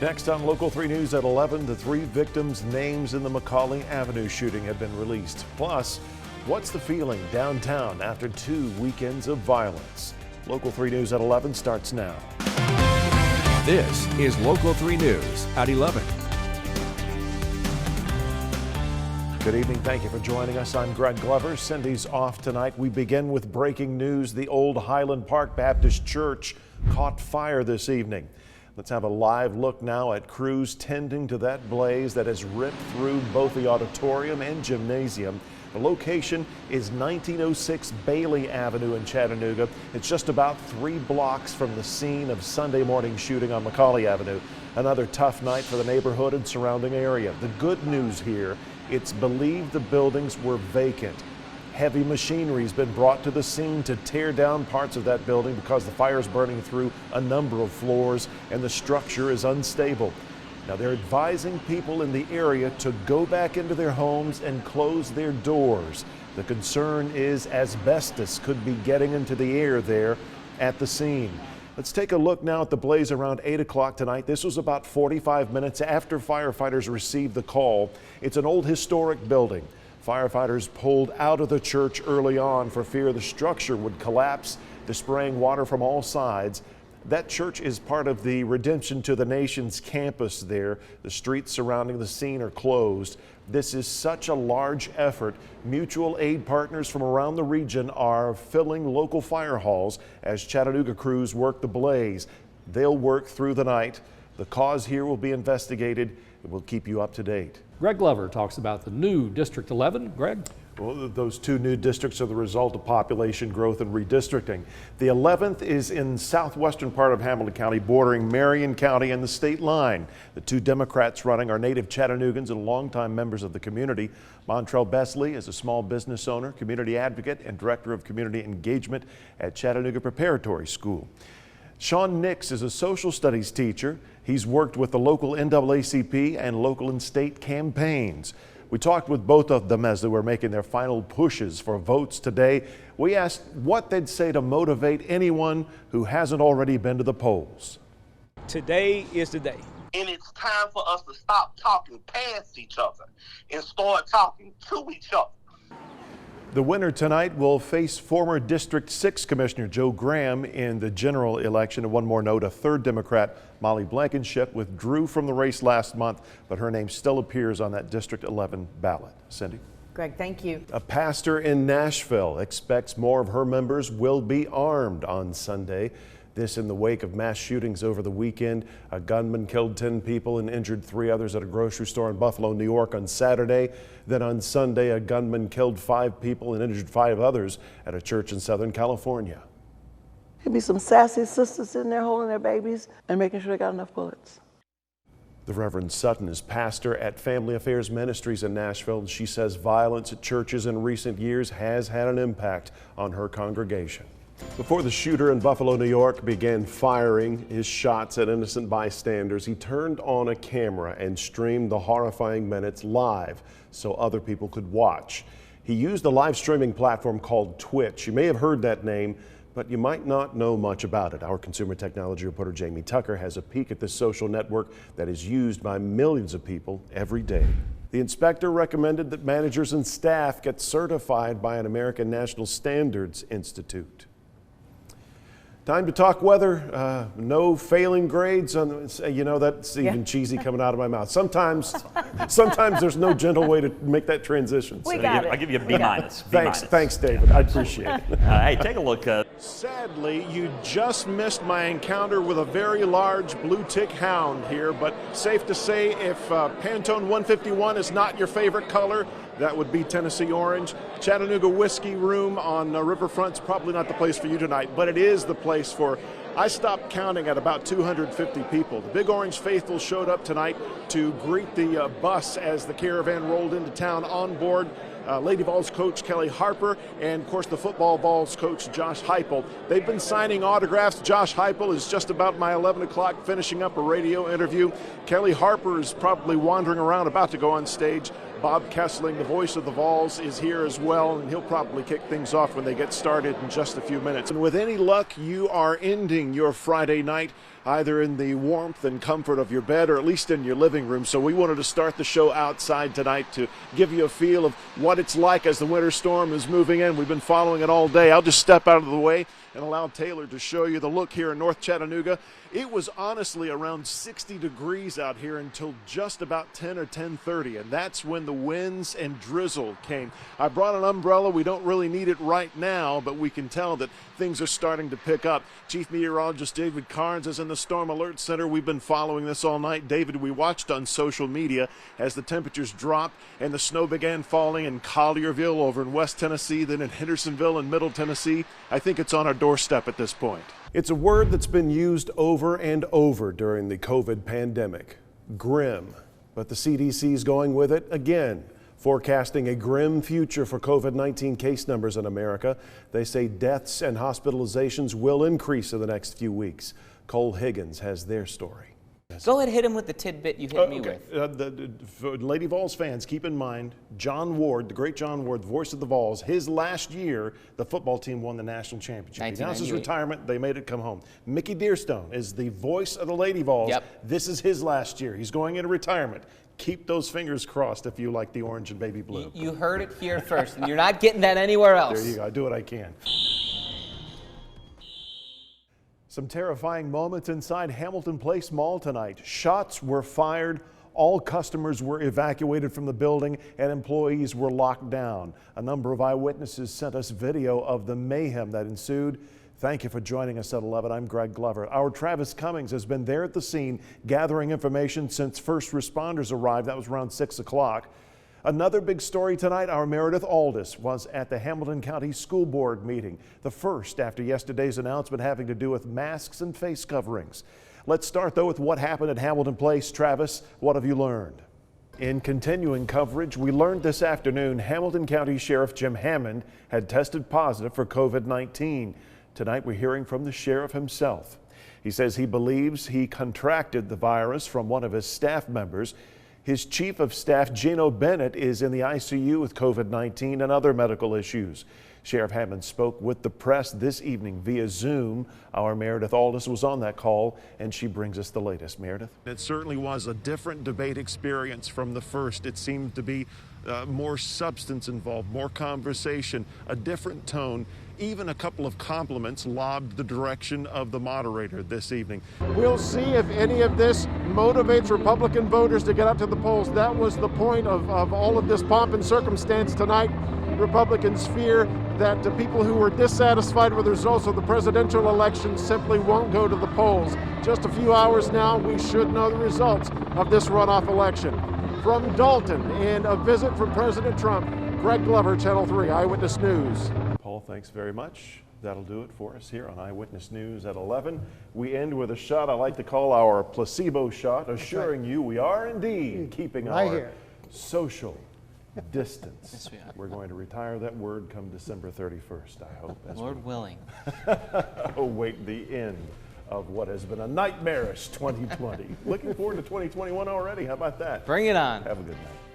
Next on Local 3 News at 11, the 3 victims' names in the McCauley Avenue shooting have been released. Plus, what's the feeling downtown after 2 weekends of violence? Local 3 News at 11 starts now. This is Local 3 News at 11. Good evening. Thank you for joining us. I'm Greg Glover. Cindy's off tonight. We begin with breaking news. The old Highland Park Baptist Church caught fire this evening. Let's have a live look now at crews tending to that blaze that has ripped through both the auditorium and gymnasium. The location is 1906 Bailey Avenue in Chattanooga. It's just about 3 blocks from the scene of Sunday morning shooting on McCauley Avenue. Another tough night for the neighborhood and surrounding area. The good news here, it's believed the buildings were vacant. Heavy machinery has been brought to the scene to tear down parts of that building because the fire is burning through a number of floors and the structure is unstable. Now they're advising people in the area to go back into their homes and close their doors. The concern is asbestos could be getting into the air there at the scene. Let's take a look now at the blaze around 8 o'clock tonight. This was about 45 minutes after firefighters received the call. It's an old historic building. Firefighters pulled out of the church early on for fear the structure would collapse. They're spraying water from all sides. That church is part of the Redemption to the Nations campus there. The streets surrounding the scene are closed. This is such a large effort. Mutual aid partners from around the region are filling local fire halls as Chattanooga crews work the blaze. They'll work through the night. The cause here will be investigated. We'll keep you up to date. Greg Glover talks about the new District 11. Greg? Well, those 2 new districts are the result of population growth and redistricting. The 11th is in southwestern part of Hamilton County, bordering Marion County and the state line. The 2 Democrats running are native Chattanoogans and longtime members of the community. Montrell Besley is a small business owner, community advocate, and director of community engagement at Chattanooga Preparatory School. Sean Nix is a social studies teacher. He's worked with the local NAACP and local and state campaigns. We talked with both of them as they were making their final pushes for votes today. We asked what they'd say to motivate anyone who hasn't already been to the polls. Today is the day. And it's time for us to stop talking past each other and start talking to each other. The winner tonight will face former District 6 Commissioner Joe Graham in the general election. And one more note, a 3rd Democrat, Molly Blankenship, withdrew from the race last month, but her name still appears on that District 11 ballot. Cindy? Greg, thank you. A pastor in Nashville expects more of her members will be armed on Sunday. This in the wake of mass shootings over the weekend. A gunman killed 10 people and injured 3 others at a grocery store in Buffalo, New York on Saturday. Then on Sunday, a gunman killed 5 people and injured 5 others at a church in Southern California. There'd be some sassy sisters sitting there holding their babies and making sure they got enough bullets. The Reverend Sutton is pastor at Family Affairs Ministries in Nashville, and she says violence at churches in recent years has had an impact on her congregation. Before the shooter in Buffalo, New York began firing his shots at innocent bystanders, he turned on a camera and streamed the horrifying minutes live so other people could watch. He used a live streaming platform called Twitch. You may have heard that name, but you might not know much about it. Our consumer technology reporter Jamie Tucker has a peek at this social network that is used by millions of people every day. The inspector recommended that managers and staff get certified by an American National Standards Institute. Time to talk weather. No failing grades. You know, that's even cheesy coming out of my mouth. Sometimes there's no gentle way to make that transition. We got it. I'll give you a B minus. Thanks, David. I appreciate it. Hey, take a look. Sadly, you just missed my encounter with a very large blue tick hound here, but safe to say if Pantone 151 is not your favorite color, that would be Tennessee Orange. Chattanooga Whiskey Room on Riverfront's probably not the place for you tonight, but it is the place for, I stopped counting at about 250 people. The Big Orange faithful showed up tonight to greet the bus as the caravan rolled into town. On board Lady Vols coach Kelly Harper, and of course the football Vols coach Josh Heupel. They've been signing autographs. Josh Heupel is just about my 11 o'clock finishing up a radio interview. Kelly Harper is probably wandering around about to go on stage. Bob Kessling, the voice of the Vols, is here as well, and he'll probably kick things off when they get started in just a few minutes. And with any luck, you are ending your Friday night either in the warmth and comfort of your bed or at least in your living room. So we wanted to start the show outside tonight to give you a feel of what it's like as the winter storm is moving in. We've been following it all day. I'll just step out of the way and allow Taylor to show you the look here in North Chattanooga. It was honestly around 60 degrees out here until just about 10 or 10:30, and that's when the winds and drizzle came. I brought an umbrella. We don't really need it right now, but we can tell that things are starting to pick up. Chief Meteorologist David Carnes is in the Storm Alert Center. We've been following this all night. David, we watched on social media as the temperatures dropped and the snow began falling in Collierville over in West Tennessee, then in Hendersonville in Middle Tennessee. I think it's on our doorstep at this point. It's a word that's been used over and over during the COVID pandemic, grim, but the CDC is going with it again, forecasting a grim future for COVID-19 case numbers in America. They say deaths and hospitalizations will increase in the next few weeks. Cole Higgins has their story. Go ahead, hit him with the tidbit you hit me with. For Lady Vols fans, keep in mind, John Ward, the great John Ward, voice of the Vols, his last year, the football team won the national championship. He announced his retirement. They made it come home. Mickey Dearstone is the voice of the Lady Vols. Yep. This is his last year. He's going into retirement. Keep those fingers crossed if you like the orange and baby blue. You heard it here first, and you're not getting that anywhere else. There you go. I do what I can. Some terrifying moments inside Hamilton Place Mall tonight. Shots were fired. All customers were evacuated from the building and employees were locked down. A number of eyewitnesses sent us video of the mayhem that ensued. Thank you for joining us at 11. I'm Greg Glover. Our Travis Cummings has been there at the scene gathering information since first responders arrived. That was around 6 o'clock. Another big story tonight, our Meredith Aldis was at the Hamilton County School Board meeting, the first after yesterday's announcement having to do with masks and face coverings. Let's start though with what happened at Hamilton Place. Travis, what have you learned? In continuing coverage, we learned this afternoon Hamilton County Sheriff Jim Hammond had tested positive for COVID-19. Tonight we're hearing from the sheriff himself. He says he believes he contracted the virus from one of his staff members. His chief of staff, Gino Bennett, is in the ICU with COVID-19 and other medical issues. Sheriff Hammond spoke with the press this evening via Zoom. Our Meredith Aldis was on that call, and she brings us the latest. Meredith? It certainly was a different debate experience from the first. It seemed to be more substance involved, more conversation, a different tone. Even a couple of compliments lobbed the direction of the moderator this evening. We'll see if any of this motivates Republican voters to get out to the polls. That was the point of all of this pomp and circumstance tonight. Republicans fear that the people who were dissatisfied with the results of the presidential election simply won't go to the polls. Just a few hours now, we should know the results of this runoff election. From Dalton, and a visit from President Trump, Greg Glover, Channel 3 Eyewitness News. Paul, thanks very much. That'll do it for us here on Eyewitness News at 11. We end with a shot I like to call our placebo shot, assuring you we are indeed keeping our social distance. Yes, we are. We're going to retire that word come December 31st, I hope. Lord willing. Await the end of what has been a nightmarish 2020. Looking forward to 2021 already. How about that? Bring it on. Have a good night.